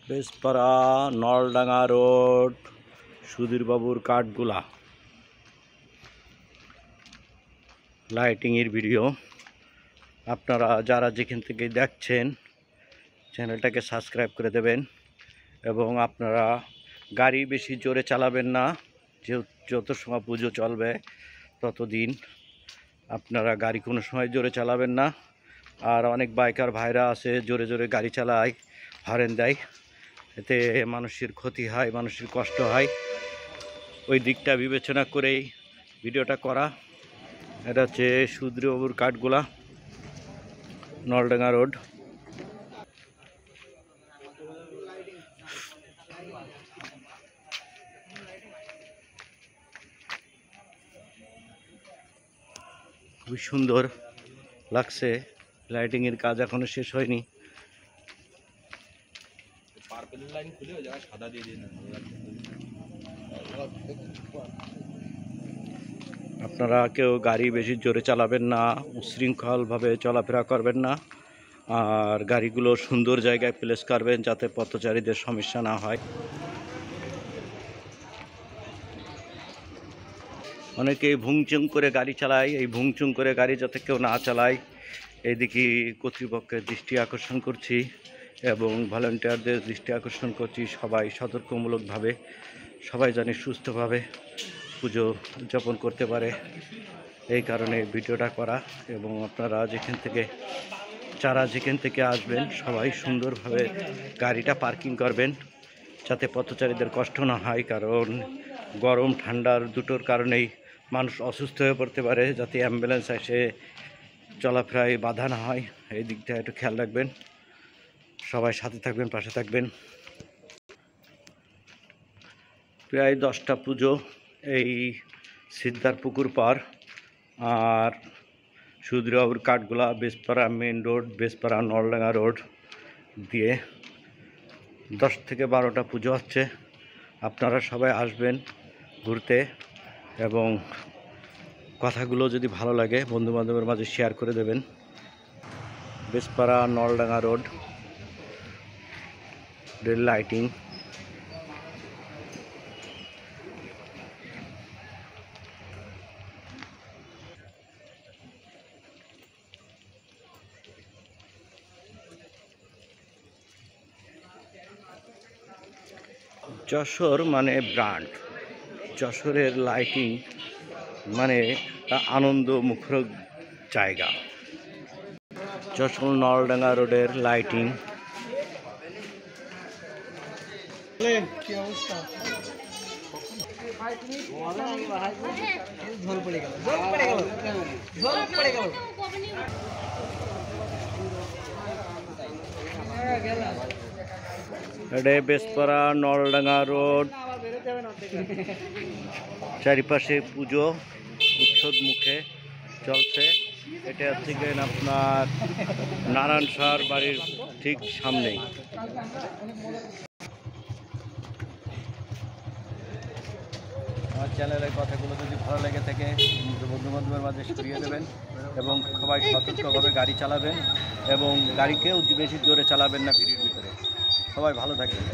Beshpara Naldanga road সুধীরবাবুর কাঠগোলা লাইটিংয়ের video. আপনারা যারা যেখান থেকে দেখছেন চ্যানেলটাকে সাবস্ক্রাইব করে দেবেন এবং আপনারা গাড়ি বেশি জোরে চালাবেন না। যত সময় পুজো চলবে ততদিন আপনারা গাড়ি কোনো সময় জোরে চালাবেন না। আর অনেক বাইকার ভাইরা আছে জোরে জোরে গাড়ি চালায়, হরেন দেয়, এতে মানুষের ক্ষতি হয়, মানুষের কষ্ট হয়। ওই দিকটা বিবেচনা করেই ভিডিওটা করা। এটা হচ্ছে সুধীরবাবুর কাঠগোলা নলডাঙ্গা রোড। খুবই সুন্দর লাগছে, লাইটিংয়ের কাজ এখনো শেষ হয়নি। আপনারা কেউ গাড়ি বেশি জোরে চালাবেন না, উশৃঙ্খলভাবে চলাফেরা করবেন না, আর গাড়িগুলো সুন্দর জায়গায় প্লেস করবেন যাতে পথচারীদের সমস্যা না হয়। অনেকেই ভুংচুং করে গাড়ি চালায়, এই ভুংচুং করে গাড়ি যাতে কেউ না চালায় এইদিকে কর্তৃপক্ষের দৃষ্টি আকর্ষণ করছি এবং ভলান্টিয়ারদের দৃষ্টি আকর্ষণ করছি। সবাই সতর্কমূলকভাবে, সবাই জানি সুস্থভাবে পুজো উদযাপন করতে পারে, এই কারণে ভিডিওটা করা। এবং আপনারা যেখান থেকে আসবেন সবাই সুন্দরভাবে গাড়িটা পার্কিং করবেন যাতে পথচারীদের কষ্ট না হয়, কারণ গরম ঠান্ডার দুটোর কারণেই মানুষ অসুস্থ হয়ে পড়তে পারে, যাতে অ্যাম্বুলেন্স এসে চলাফেরায় বাধা না হয়। এই দিকটা একটু খেয়াল রাখবেন, সবাই সাথে থাকবেন, পাশে থাকবেন। প্রায় 10টা পুজো এই সিদ্ধার পুকুর পার আর সুধীরবাবুর কাঠগোলা Beshpara main road, Beshpara Naldanga road দিয়ে 10 থেকে 12টা পুজো হচ্ছে। আপনারা সবাই আসবেন ঘুরতে এবং কথাগুলো যদি ভালো লাগে বন্ধুবান্ধবের মাঝে শেয়ার করে দেবেন। Besepara Naldanga road rail lighting. Jessore মানে ব্র্যান্ড, যশোরের লাইটিং মানে আনন্দ মুখর জায়গা। যশোর নলডাঙ্গা রোডের লাইটিং। এটা বেসপাড়া নলডাঙ্গা রোড, চারিপাশে পুজো উৎসব মুখে চলছে। এটা হচ্ছে আপনার নারায়ণ সার বাড়ির ঠিক সামনেই। আমার চ্যানেলের কথাগুলো যদি ভালো লেগে থাকে বন্ধুবান্ধবের মাঝে ছড়িয়ে দেবেন এবং সবাই সতর্কভাবে গাড়ি চালাবেন এবং গাড়িকেও বেশি জোরে চালাবেন না ভিড়ের ভিতরে। সবাই ভালো থাকবেন।